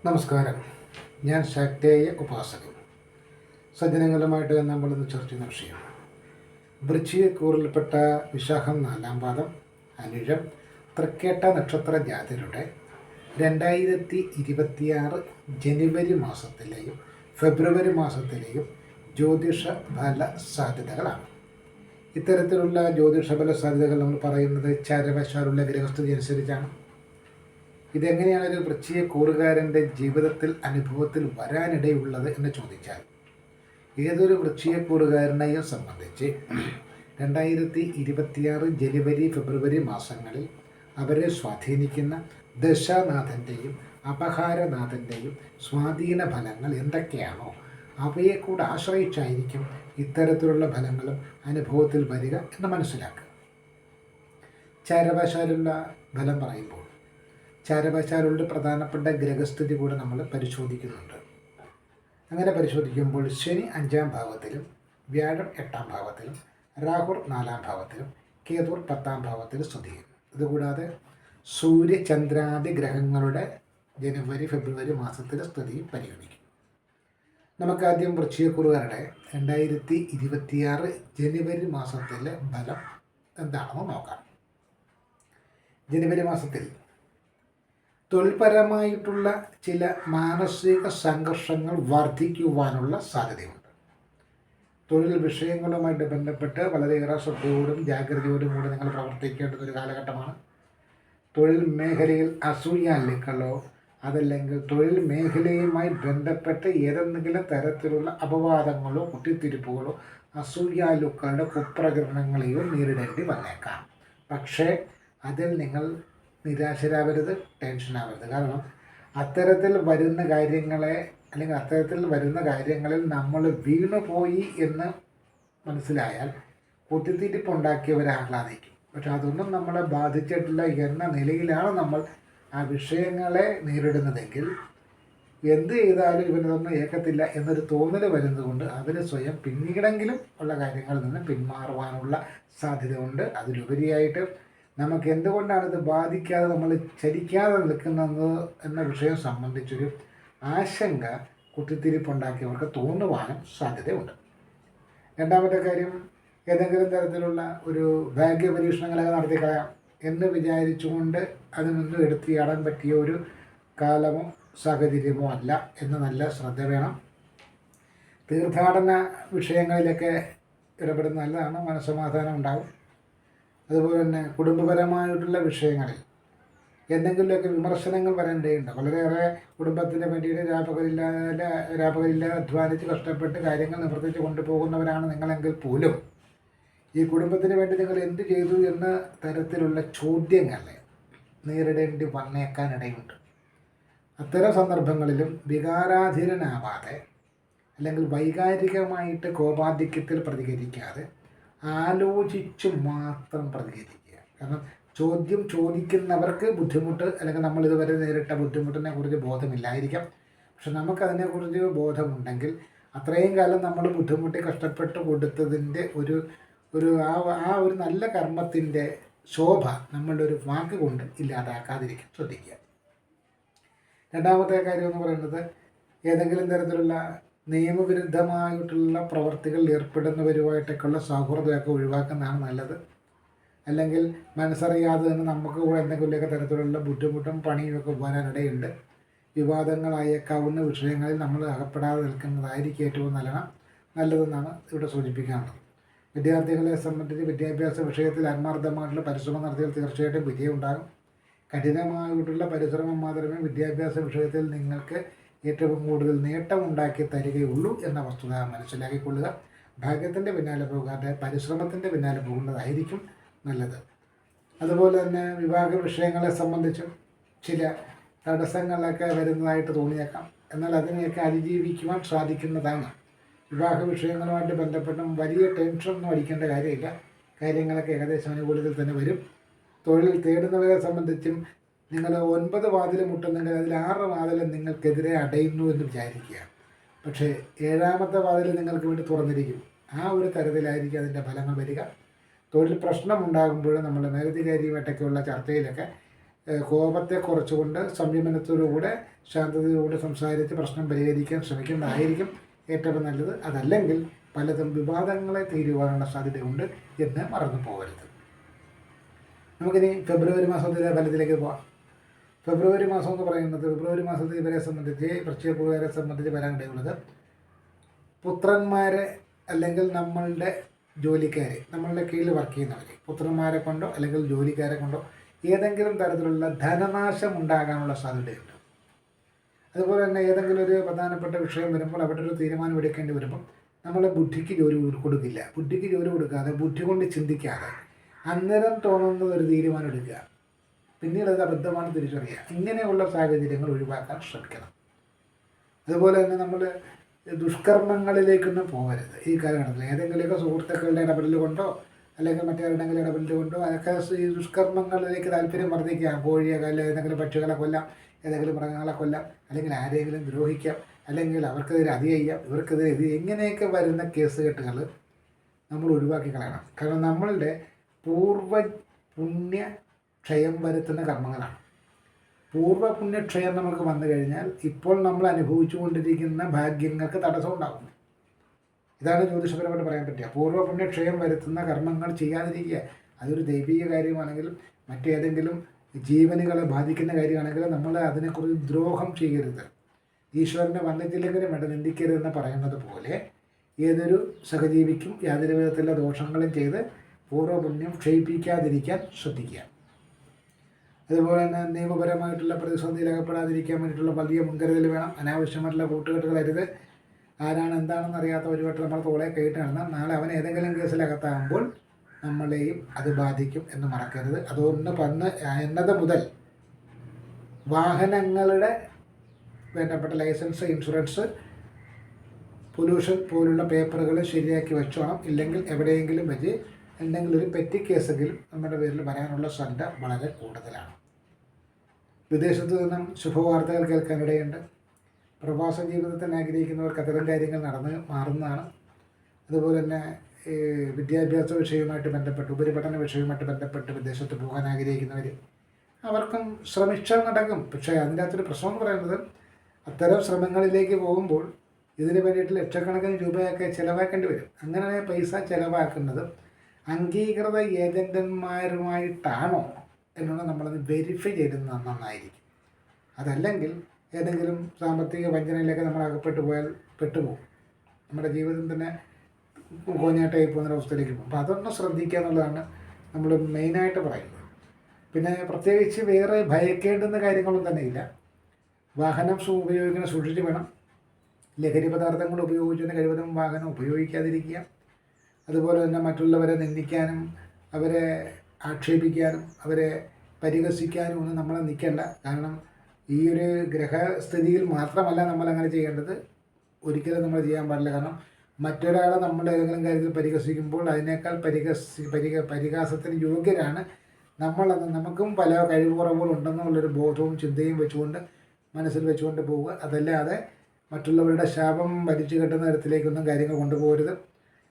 നമസ്കാരം. ഞാൻ ശക്തേയ ഉപാസകൻ. സജ്ജനങ്ങളുമായിട്ട് നമ്മളിന്ന് ചർച്ച ചെയ്യുന്ന വിഷയം വൃശ്ചികക്കൂറിൽപ്പെട്ട വിശാഖം 4-ാം പാദം, അനിഴം, തൃക്കേട്ട നക്ഷത്ര ജാതരുടെ 2026 ജനുവരി മാസത്തിലെയും ഫെബ്രുവരി മാസത്തിലെയും ജ്യോതിഷ ഫല സാധ്യതകളാണ്. ഇത്തരത്തിലുള്ള ജ്യോതിഷ ഫല സാധ്യതകൾ നമ്മൾ പറയുന്നത് ചരവശാലുള്ള ഗ്രഹസ്ഥിതി അനുസരിച്ചാണ്. ഇതെങ്ങനെയാണ് ഒരു വൃശ്ചികക്കൂറുകാരൻ്റെ ജീവിതത്തിൽ അനുഭവത്തിൽ വരാനിടയുള്ളത് എന്ന് ചോദിച്ചാൽ, ഏതൊരു വൃശ്ചികക്കൂറുകാരനെയും സംബന്ധിച്ച് 2026 ജനുവരി ഫെബ്രുവരി മാസങ്ങളിൽ അവരെ സ്വാധീനിക്കുന്ന ദശാനാഥൻ്റെയും അപഹാരനാഥൻ്റെയും സ്വാധീന ഫലങ്ങൾ എന്തൊക്കെയാണോ അവയെ കൂടെ ആശ്രയിച്ചായിരിക്കും ഇത്തരത്തിലുള്ള ഫലങ്ങളും അനുഭവത്തിൽ വരിക എന്ന് മനസ്സിലാക്കുക. ചരവശാലുള്ള ഫലം പറയുമ്പോൾ ചാരവശാലുള്ള പ്രധാനപ്പെട്ട ഗ്രഹസ്ഥിതി കൂടെ നമ്മൾ പരിശോധിക്കുന്നുണ്ട്. അങ്ങനെ പരിശോധിക്കുമ്പോൾ ശനി 5-ാം ഭാവത്തിലും വ്യാഴം 8-ാം ഭാവത്തിലും രാഹുർ 4-ാം ഭാവത്തിലും കേതുർ 10-ാം ഭാവത്തിലും സ്ഥിതി ചെയ്യുന്നു. ഇതുകൂടാതെ സൂര്യ ചന്ദ്രാദി ഗ്രഹങ്ങളുടെ ജനുവരി ഫെബ്രുവരി മാസത്തിലെ സ്ഥിതിയും പരിഗണിക്കും. നമുക്കാദ്യം വൃശ്ചികക്കൂറുകാരുടെ 2026 ജനുവരി മാസത്തിലെ ഫലം എന്താണെന്ന് നോക്കാം. ജനുവരി മാസത്തിൽ തൊഴിൽപരമായിട്ടുള്ള ചില മാനസിക സംഘർഷങ്ങൾ വർദ്ധിക്കുവാനുള്ള സാധ്യതയുണ്ട്. തൊഴിൽ വിഷയങ്ങളുമായിട്ട് ബന്ധപ്പെട്ട് വളരെയേറെ ശ്രദ്ധയോടും ജാഗ്രതയോടും കൂടി നിങ്ങൾ പ്രവർത്തിക്കേണ്ടുന്ന ഒരു കാലഘട്ടമാണ്. തൊഴിൽ മേഖലയിൽ അസൂയാലുക്കളോ അതല്ലെങ്കിൽ തൊഴിൽ മേഖലയുമായി ബന്ധപ്പെട്ട് ഏതെങ്കിലും തരത്തിലുള്ള അപവാദങ്ങളോ കുത്തിത്തിരിപ്പുകളോ അസൂയാലുക്കളുടെ കുപ്രകരണങ്ങളെയോ നേരിടേണ്ടി വന്നേക്കാം. പക്ഷേ അതിൽ നിങ്ങൾ നിരാശരാകരുത്, ടെൻഷനാകരുത്. കാരണം അത്തരത്തിൽ വരുന്ന കാര്യങ്ങളെ അല്ലെങ്കിൽ അത്തരത്തിൽ വരുന്ന കാര്യങ്ങളിൽ നമ്മൾ വീണുപോയി എന്ന് മനസ്സിലായാൽ കുത്തിത്തിരിപ്പുണ്ടാക്കിയവരെ ആഹ്ലാദിക്കും. പക്ഷെ അതൊന്നും നമ്മളെ ബാധിച്ചിട്ടില്ല എന്ന നിലയിലാണ് നമ്മൾ ആ വിഷയങ്ങളെ നേരിടുന്നതെങ്കിൽ എന്ത് ചെയ്താലും ഇവനൊന്നും ഏക്കത്തില്ല എന്നൊരു തോന്നൽ വരുന്നതുകൊണ്ട് അവർ സ്വയം പിന്നീടെങ്കിലും ഉള്ള കാര്യങ്ങളിൽ നിന്ന് പിന്മാറുവാനുള്ള സാധ്യതയുണ്ട്. അതിലുപരിയായിട്ട് നമുക്ക് എന്തുകൊണ്ടാണ് ഇത് ബാധിക്കാതെ നമ്മൾ ചലിക്കാതെ നിൽക്കുന്നത് എന്ന വിഷയം സംബന്ധിച്ചൊരു ആശങ്ക കുത്തിത്തിരിപ്പുണ്ടാക്കിയവർക്ക് തോന്നുവാനും സാധ്യതയുണ്ട്. രണ്ടാമത്തെ കാര്യം, ഏതെങ്കിലും തരത്തിലുള്ള ഒരു ഭാഗ്യ പരീക്ഷണങ്ങളൊക്കെ നടത്തിക്കളയാം എന്ന് വിചാരിച്ചുകൊണ്ട് അതിൽ നിന്നും എടുത്തിയാടാൻ പറ്റിയ ഒരു കാലമോ സാഹചര്യമോ അല്ല എന്ന് നല്ല ശ്രദ്ധ വേണം. തീർത്ഥാടന വിഷയങ്ങളിലൊക്കെ ഇടപെടുന്ന നല്ലതാണ്, മനസ്സമാധാനം ഉണ്ടാകും. അതുപോലെ തന്നെ കുടുംബപരമായിട്ടുള്ള വിഷയങ്ങളിൽ എന്തെങ്കിലുമൊക്കെ വിമർശനങ്ങൾ വരേണ്ടതുണ്ട്. വളരെയേറെ കുടുംബത്തിന് വേണ്ടിയിട്ട് രാപകരില്ലാതെ അധ്വാനിച്ച് കഷ്ടപ്പെട്ട് കാര്യങ്ങൾ നിവർത്തിച്ച് കൊണ്ടുപോകുന്നവരാണ് നിങ്ങളെങ്കിൽ പോലും ഈ കുടുംബത്തിന് വേണ്ടി നിങ്ങൾ എന്ത് ചെയ്തു എന്ന തരത്തിലുള്ള ചോദ്യങ്ങളെ നേരിടേണ്ടി വന്നേക്കാനിടയുണ്ട്. അത്തരം സന്ദർഭങ്ങളിലും വികാരാധീനനാവാതെ അല്ലെങ്കിൽ വൈകാരികമായിട്ട് കോപാധിക്യത്തിൽ പ്രതികരിക്കാതെ ആലോചിച്ച് മാത്രം പ്രതികരിക്കുക. കാരണം ചോദ്യം ചോദിക്കുന്നവർക്ക് ബുദ്ധിമുട്ട് അല്ലെങ്കിൽ നമ്മളിതുവരെ നേരിട്ട ബുദ്ധിമുട്ടിനെ കുറിച്ച് ബോധമില്ലായിരിക്കാം. പക്ഷെ നമുക്കതിനെക്കുറിച്ച് ബോധമുണ്ടെങ്കിൽ അത്രയും കാലം നമ്മൾ ബുദ്ധിമുട്ടി കഷ്ടപ്പെട്ട് കൊടുത്തതിൻ്റെ ഒരു നല്ല കർമ്മത്തിൻ്റെ ശോഭ നമ്മളുടെ ഒരു വാക്ക് കൊണ്ട് ഇല്ലാതാക്കാതിരിക്കാൻ ശ്രദ്ധിക്കുക. രണ്ടാമത്തെ കാര്യം എന്ന് പറയുന്നത്, ഏതെങ്കിലും തരത്തിലുള്ള നിയമവിരുദ്ധമായിട്ടുള്ള പ്രവർത്തികളിൽ ഏർപ്പെടുന്നവരുമായിട്ടൊക്കെയുള്ള സൗഹൃദമൊക്കെ ഒഴിവാക്കുന്നതാണ് നല്ലത്. അല്ലെങ്കിൽ മനസ്സറിയാതെ തന്നെ നമുക്ക് എന്തെങ്കിലുമൊക്കെ തരത്തിലുള്ള ബുദ്ധിമുട്ടും പണിയുമൊക്കെ വരാനിടയുണ്ട്. വിവാദങ്ങളായേക്കാവുന്ന വിഷയങ്ങളിൽ നമ്മൾ അകപ്പെടാതെ നിൽക്കുന്നതായിരിക്കും ഏറ്റവും നല്ലതെന്നാണ് ഇവിടെ സൂചിപ്പിക്കാനുള്ളത്. വിദ്യാർത്ഥികളെ സംബന്ധിച്ച് വിദ്യാഭ്യാസ വിഷയത്തിൽ ആത്മാർത്ഥമായിട്ടുള്ള പരിശ്രമം നടത്തിയാൽ തീർച്ചയായിട്ടും വിജയം ഉണ്ടാകും. കഠിനമായിട്ടുള്ള പരിശ്രമം മാത്രമേ വിദ്യാഭ്യാസ വിഷയത്തിൽ നിങ്ങൾക്ക് ഏറ്റവും കൂടുതൽ നേട്ടമുണ്ടാക്കി തരികയുള്ളൂ എന്ന വസ്തുത മനസ്സിലാക്കിക്കൊള്ളുക. ഭാഗ്യത്തിൻ്റെ പിന്നാലെ പോകാതെ പരിശ്രമത്തിൻ്റെ പിന്നാലെ പോകുന്നതായിരിക്കും നല്ലത്. അതുപോലെ തന്നെ വിവാഹ വിഷയങ്ങളെ സംബന്ധിച്ചും ചില തടസ്സങ്ങളൊക്കെ വരുന്നതായിട്ട് തോന്നിയേക്കാം. എന്നാൽ അതിനെയൊക്കെ അതിജീവിക്കുവാൻ സാധിക്കുന്നതാണ്. വിവാഹ വിഷയങ്ങളുമായിട്ട് ബന്ധപ്പെട്ടും വലിയ ടെൻഷനൊന്നും അടിക്കേണ്ട കാര്യമില്ല. കാര്യങ്ങളൊക്കെ ഏകദേശം അനുകൂലത്തിൽ തന്നെ വരും. തൊഴിൽ തേടുന്നവരെ സംബന്ധിച്ചും നിങ്ങൾ 9 വാതിൽ മുട്ടുന്നെങ്കിൽ അതിൽ 6 വാതിൽ നിങ്ങൾക്കെതിരെ അടയുന്നു എന്ന് വിചാരിക്കുക. പക്ഷേ 7ാമത്തെ വാതിൽ നിങ്ങൾക്ക് വേണ്ടി തുറന്നിരിക്കും. ആ ഒരു തരത്തിലായിരിക്കും അതിൻ്റെ ഫലങ്ങൾ വരിക. തൊഴിൽ പ്രശ്നമുണ്ടാകുമ്പോൾ നമ്മൾ മേലധികാരിയുമായിട്ടൊക്കെയുള്ള ചർച്ചയിലൊക്കെ കോപത്തെ കുറച്ചുകൊണ്ട് സംയമനത്തോടുകൂടെ ശാന്തതയോടെ സംസാരിച്ച് പ്രശ്നം പരിഹരിക്കാൻ ശ്രമിക്കുന്നതായിരിക്കും ഏറ്റവും നല്ലത്. അതല്ലെങ്കിൽ പലതും വിവാദങ്ങളെ തീരുവാനുള്ള സാധ്യതയുണ്ട് എന്ന് മറന്നു പോകരുത്. നമുക്കിനി ഫെബ്രുവരി മാസത്തിലെ ഫലത്തിലേക്ക് പോകാം. ഫെബ്രുവരി മാസം എന്ന് പറയുന്നത് ഫെബ്രുവരി മാസത്തിൽ ഇവരെ സംബന്ധിച്ച് വൃശ്ചികക്കാരെ സംബന്ധിച്ച് വരാനിടയുള്ളത് പുത്രന്മാരെ അല്ലെങ്കിൽ നമ്മളുടെ ജോലിക്കാരെ, നമ്മളുടെ കീഴിൽ വർക്ക് ചെയ്യുന്നവർ, പുത്രന്മാരെ കൊണ്ടോ അല്ലെങ്കിൽ ജോലിക്കാരെ കൊണ്ടോ ഏതെങ്കിലും തരത്തിലുള്ള ധനനാശം ഉണ്ടാകാനുള്ള സാധ്യതയുണ്ട്. അതുപോലെ തന്നെ ഏതെങ്കിലും ഒരു പ്രധാനപ്പെട്ട വിഷയം വരുമ്പോൾ അവിടെ ഒരു തീരുമാനം എടുക്കേണ്ടി വരുമ്പോൾ നമ്മൾ ബുദ്ധിക്ക് ജോലി കൊടുക്കില്ല. ബുദ്ധിക്ക് ജോലി കൊടുക്കാതെ ബുദ്ധി കൊണ്ട് ചിന്തിക്കാതെ അന്നേരം തോന്നുന്നത് ഒരു തീരുമാനം എടുക്കുക, പിന്നീട് അത് അബദ്ധമാണ് തിരിച്ചറിയുക. ഇങ്ങനെയുള്ള സാഹചര്യങ്ങൾ ഒഴിവാക്കാൻ ശ്രമിക്കണം. അതുപോലെ തന്നെ നമ്മൾ ദുഷ്കർമ്മങ്ങളിലേക്കൊന്നും പോകരുത് ഈ കാലഘട്ടത്തിൽ. ഏതെങ്കിലുമൊക്കെ സുഹൃത്തുക്കളുടെ ഇടപെടൽ കൊണ്ടോ അല്ലെങ്കിൽ മറ്റേതെങ്കിലും ഇടപെടൽ കൊണ്ടോ അതൊക്കെ ഈ ദുഷ്കർമ്മങ്ങളിലേക്ക് താല്പര്യം വർദ്ധിക്കുക. കോഴിയെ കൊല്ലാം, ഏതെങ്കിലും പക്ഷികളെ കൊല്ലാം, ഏതെങ്കിലും മൃഗങ്ങളെ കൊല്ലാം, അല്ലെങ്കിൽ ആരെങ്കിലും ദ്രോഹിക്കാം, അല്ലെങ്കിൽ അവർക്കെതിരെ അത് ചെയ്യാം, ഇവർക്കെതിരെ ഇത്, ഇങ്ങനെയൊക്കെ വരുന്ന കേസുകെട്ടുകൾ നമ്മൾ ഒഴിവാക്കി കളയണം. കാരണം നമ്മളുടെ പൂർവ്വ പുണ്യക്ഷയം വരുത്തുന്ന കർമ്മങ്ങളാണ്. പൂർവ്വ പുണ്യക്ഷയം നമുക്ക് വന്നു കഴിഞ്ഞാൽ ഇപ്പോൾ നമ്മൾ അനുഭവിച്ചു കൊണ്ടിരിക്കുന്ന ഭാഗ്യങ്ങൾക്ക് തടസ്സം ഉണ്ടാകും. ഇതാണ് ജ്യോതിഷപരമായിട്ട് പറയാൻ പറ്റുക. പൂർവ്വ പുണ്യക്ഷയം വരുത്തുന്ന കർമ്മങ്ങൾ ചെയ്യാതിരിക്കുക. അതൊരു ദൈവിക കാര്യമാണെങ്കിലും മറ്റേതെങ്കിലും ജീവനുകളെ ബാധിക്കുന്ന കാര്യമാണെങ്കിലും നമ്മൾ അതിനെക്കുറിച്ച് ദ്രോഹം ചെയ്യരുത്. ഈശ്വരനെ വന്നിട്ടില്ലെങ്കിലും വേണ്ട നിന്ദിക്കരുതെന്ന് പറയുന്നത് പോലെ ഏതൊരു സഹജീവിക്കും യാതൊരു വിധത്തിലുള്ള ദോഷങ്ങളും ചെയ്ത് പൂർവ്വപുണ്യം ക്ഷയിപ്പിക്കാതിരിക്കാൻ ശ്രദ്ധിക്കുക. അതുപോലെ തന്നെ നിയമപരമായിട്ടുള്ള പ്രതിസന്ധിയിലകപ്പെടാതിരിക്കാൻ വേണ്ടിയിട്ടുള്ള വലിയ മുൻകരുതൽ വേണം. അനാവശ്യമായിട്ടുള്ള കൂട്ടുകെട്ടുകളരുത്. ആരാണ് എന്താണെന്ന് അറിയാത്ത ഒരു വട്ടം നമ്മൾ തോളെ കയറ്റി നടന്നാൽ നാളെ അവൻ ഏതെങ്കിലും കേസിലകത്താകുമ്പോൾ നമ്മളെയും അത് ബാധിക്കും എന്ന് മറക്കരുത്. അതുകൊണ്ട് എന്നത് മുതൽ വാഹനങ്ങളുടെ വേണ്ടപ്പെട്ട ലൈസൻസ്, ഇൻഷുറൻസ്, പൊല്യൂഷൻ പോലുള്ള പേപ്പറുകൾ ശരിയാക്കി വെച്ചോണം. ഇല്ലെങ്കിൽ എവിടെയെങ്കിലും വെച്ച് എന്തെങ്കിലും ഒരു പെറ്റി കേസെങ്കിലും നമ്മുടെ പേരിൽ വരാനുള്ള സാധ്യത വളരെ കൂടുതലാണ്. വിദേശത്ത് നിന്നും ശുഭവാർത്തകൾ കേൾക്കാനിടയുണ്ട്. പ്രവാസ ജീവിതത്തിന് ആഗ്രഹിക്കുന്നവർക്ക് അത്തരം കാര്യങ്ങൾ മാറുന്നതാണ്. അതുപോലെ തന്നെ വിദ്യാഭ്യാസ വിഷയവുമായിട്ട് ബന്ധപ്പെട്ട്, ഉപരിപഠന വിഷയവുമായിട്ട് ബന്ധപ്പെട്ട് വിദേശത്ത് പോകാൻ ആഗ്രഹിക്കുന്നവർ, അവർക്കും ശ്രമിച്ചാൽ നടക്കും. പക്ഷേ അതിൻ്റെ അകത്തൊരു പ്രശ്നം എന്ന് പറയുന്നത് അത്തരം ശ്രമങ്ങളിലേക്ക് പോകുമ്പോൾ ഇതിന് വേണ്ടിയിട്ട് ലക്ഷക്കണക്കിന് രൂപയൊക്കെ ചിലവാക്കേണ്ടി വരും. അങ്ങനെ പൈസ ചിലവാക്കുന്നത് അംഗീകൃത ഏജൻറ്റന്മാരുമായിട്ടാണോ എന്നുള്ളത് നമ്മളത് വെരിഫൈ ചെയ്തിരുന്നത് നന്നായിരിക്കും. അതല്ലെങ്കിൽ ഏതെങ്കിലും സാമ്പത്തിക വഞ്ചനയിലേക്ക് നമ്മൾ അകപ്പെട്ടു പോയാൽ പെട്ടുപോകും. നമ്മുടെ ജീവിതം തന്നെ കോഞ്ഞാട്ടായി പോകുന്ന അവസ്ഥയിലേക്ക് പോകും. അപ്പോൾ അതൊന്ന് ശ്രദ്ധിക്കുക എന്നുള്ളതാണ് നമ്മൾ മെയിനായിട്ട് പറയുന്നത്. പിന്നെ പ്രത്യേകിച്ച് വേറെ ഭയക്കേണ്ടുന്ന കാര്യങ്ങളൊന്നും തന്നെ ഇല്ല. വാഹനം ഉപയോഗിക്കുന്ന സൂക്ഷിച്ച് വേണം. ലഹരി പദാർത്ഥങ്ങൾ ഉപയോഗിക്കുന്ന കഴിവതും വാഹനം ഉപയോഗിക്കാതിരിക്കുക. അതുപോലെ തന്നെ മറ്റുള്ളവരെ നിന്ദിക്കാനും അവരെ ആക്ഷേപിക്കാനും അവരെ പരിഹസിക്കാനും ഒന്നും നമ്മൾ നിൽക്കേണ്ട. കാരണം ഈ ഒരു ഗ്രഹസ്ഥിതിയിൽ മാത്രമല്ല നമ്മളങ്ങനെ ചെയ്യേണ്ടത്, ഒരിക്കലും നമ്മൾ ചെയ്യാൻ പാടില്ല. കാരണം മറ്റൊരാളെ നമ്മൾ ഏതെങ്കിലും കാര്യത്തിൽ പരിഹസിക്കുമ്പോൾ അതിനേക്കാൾ പരിഹാസത്തിന് യോഗ്യരാണ് നമ്മളെന്ന് നമുക്കും പല കഴിവുറവുകളുണ്ടെന്നുള്ളൊരു ബോധവും ചിന്തയും വെച്ചുകൊണ്ട് മനസ്സിൽ വെച്ചുകൊണ്ട് പോവുക. അതല്ലാതെ മറ്റുള്ളവരുടെ ശാപം വലിച്ചു കെട്ടുന്ന തരത്തിലേക്കൊന്നും കാര്യങ്ങൾ കൊണ്ടുപോകരുത്.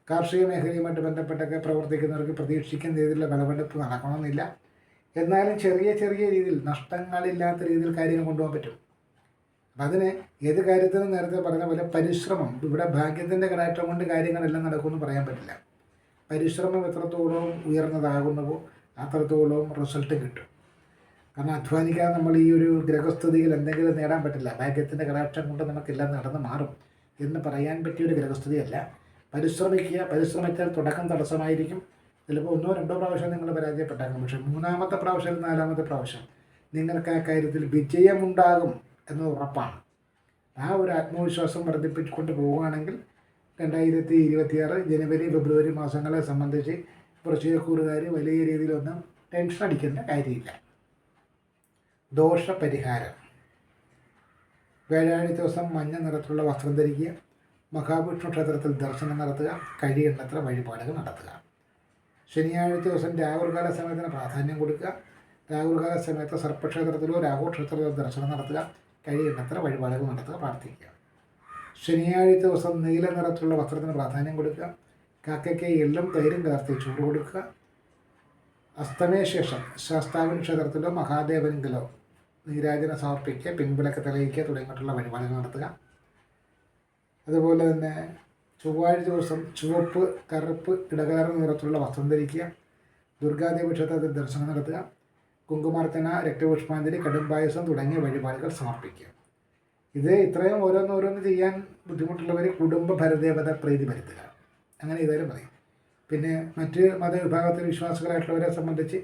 കാർഷിക മേഖലയുമായിട്ട് ബന്ധപ്പെട്ടൊക്കെ പ്രവർത്തിക്കുന്നവർക്ക് പ്രതീക്ഷിക്കുന്ന രീതിയിലുള്ള വിളവെടുപ്പ് നടക്കണമെന്നില്ല. എന്നാലും ചെറിയ ചെറിയ രീതിയിൽ നഷ്ടങ്ങളില്ലാത്ത രീതിയിൽ കാര്യങ്ങൾ കൊണ്ടുപോകാൻ പറ്റും. അപ്പം അതിന് ഏത് കാര്യത്തിനും നേരത്തെ പറഞ്ഞ പോലെ പരിശ്രമം, ഇവിടെ ഭാഗ്യത്തിൻ്റെ കടാക്ഷം കൊണ്ട് കാര്യങ്ങളെല്ലാം നടക്കുമെന്ന് പറയാൻ പറ്റില്ല. പരിശ്രമം എത്രത്തോളം ഉയർന്നതാകുന്നുവോ അത്രത്തോളം റിസൾട്ട് കിട്ടും. കാരണം അധ്വാനിക്കാതെ നമ്മൾ ഈ ഒരു ഗ്രഹസ്ഥിതിയിൽ എന്തെങ്കിലും നേടാൻ പറ്റില്ല. ഭാഗ്യത്തിൻ്റെ കടാക്ഷം കൊണ്ട് നമുക്കെല്ലാം നടന്ന് മാറും എന്ന് പറയാൻ പറ്റിയൊരു ഗ്രഹസ്ഥിതിയല്ല. പരിശ്രമിക്കുക. പരിശ്രമിച്ചാൽ തുടക്കം തടസ്സമായിരിക്കും. ചിലപ്പോൾ 1-2 പ്രാവശ്യം നിങ്ങൾ പരാജയപ്പെട്ടേക്കാം. പക്ഷേ 3-ാമത്തെ പ്രാവശ്യം 4-ാമത്തെ പ്രാവശ്യം നിങ്ങൾക്ക് ആ കാര്യത്തിൽ വിജയമുണ്ടാകും എന്നത് ഉറപ്പാണ്. ആ ഒരു ആത്മവിശ്വാസം വർദ്ധിപ്പിച്ചുകൊണ്ട് പോവുകയാണെങ്കിൽ 2026 ജനുവരി ഫെബ്രുവരി മാസങ്ങളെ സംബന്ധിച്ച് വൃശ്ചികക്കൂറുകാർ വലിയ രീതിയിലൊന്നും ടെൻഷൻ അടിക്കേണ്ട കാര്യമില്ല. ദോഷപരിഹാരം: വ്യാഴാഴ്ച ദിവസം മഞ്ഞ നിറത്തിലുള്ള വസ്ത്രം ധരിക്കുക, മഹാവിഷ്ണു ക്ഷേത്രത്തിൽ ദർശനം നടത്തുക, കഴിയുന്നത്ര വഴിപാടുകൾ നടത്തുക. ശനിയാഴ്ച ദിവസം രാഹുൽകാല സമയത്തിന് പ്രാധാന്യം കൊടുക്കുക. രാഹുൽകാല സമയത്ത് സർപ്പക്ഷേത്രത്തിലോ രാഹുക്ഷേത്രത്തിലോ ദർശനം നടത്തുക, കഴിയുന്നത്ര വഴിപാടുകൾ നടത്തുക, പ്രാർത്ഥിക്കുക. ശനിയാഴ്ച ദിവസം നീല നിറത്തിലുള്ള വസ്ത്രത്തിന് പ്രാധാന്യം കൊടുക്കുക. കാക്കയ്ക്ക് എള്ളും തൈരും കലർത്തി ചോറ് കൊടുക്കുക. അസ്തമയ ശേഷം ശാസ്താവിൻ ക്ഷേത്രത്തിലോ മഹാദേവനെങ്കിലോ നീരാജന സമർപ്പിക്കുക, പിൻവിളക്ക് തെളിയിക്കുക തുടങ്ങിയിട്ടുള്ള വഴിപാടുകൾ നടത്തുക. അതുപോലെ തന്നെ ചൊവ്വാഴ്ച ദിവസം ചുവപ്പ്, കറുപ്പ്, ഇടകലർന്ന നിറത്തിലുള്ള വസ്ത്രം ധരിക്കുക. ദുർഗാദേവി ക്ഷേത്രത്തിൽ ദർശനം നടത്തുക. കുങ്കുമാർച്ചന, രക്തപുഷ്പാഞ്ജലി, കടുംപായസം തുടങ്ങിയ വഴിപാടുകൾ സമർപ്പിക്കുക. ഇത്രയും ഓരോന്നോരോന്ന് ചെയ്യാൻ ബുദ്ധിമുട്ടുള്ളവർ കുടുംബ ഭരദേവത പ്രീതി വരുത്തുക, അങ്ങനെ ചെയ്താലും മതി. പിന്നെ മറ്റ് മതവിഭാഗത്തിലെ വിശ്വാസികളായിട്ടുള്ളവരെ സംബന്ധിച്ച്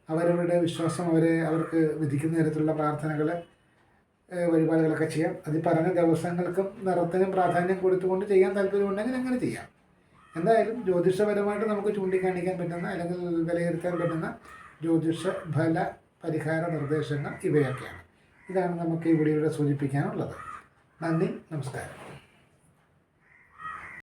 അവരവരുടെ വിശ്വാസം അവർക്ക് വിധിക്കുന്ന തരത്തിലുള്ള പ്രാർത്ഥനകൾ, വഴിപാടുകളൊക്കെ ചെയ്യാം. അത് പറഞ്ഞ ദിവസങ്ങൾക്കും നിറത്തിനും പ്രാധാന്യം കൊടുത്തുകൊണ്ട് ചെയ്യാൻ താല്പര്യമുണ്ടെങ്കിൽ അങ്ങനെ ചെയ്യാം. എന്തായാലും ജ്യോതിഷപരമായിട്ട് നമുക്ക് ചൂണ്ടിക്കാണിക്കാൻ പറ്റുന്ന അല്ലെങ്കിൽ വിലയിരുത്താൻ പറ്റുന്ന ജ്യോതിഷ ഫല പരിഹാര നിർദ്ദേശങ്ങൾ ഇവയൊക്കെയാണ്. ഇതാണ് നമുക്ക് ഈ വീഡിയോയുടെ സൂചിപ്പിക്കാനുള്ളത്. നന്ദി, നമസ്കാരം.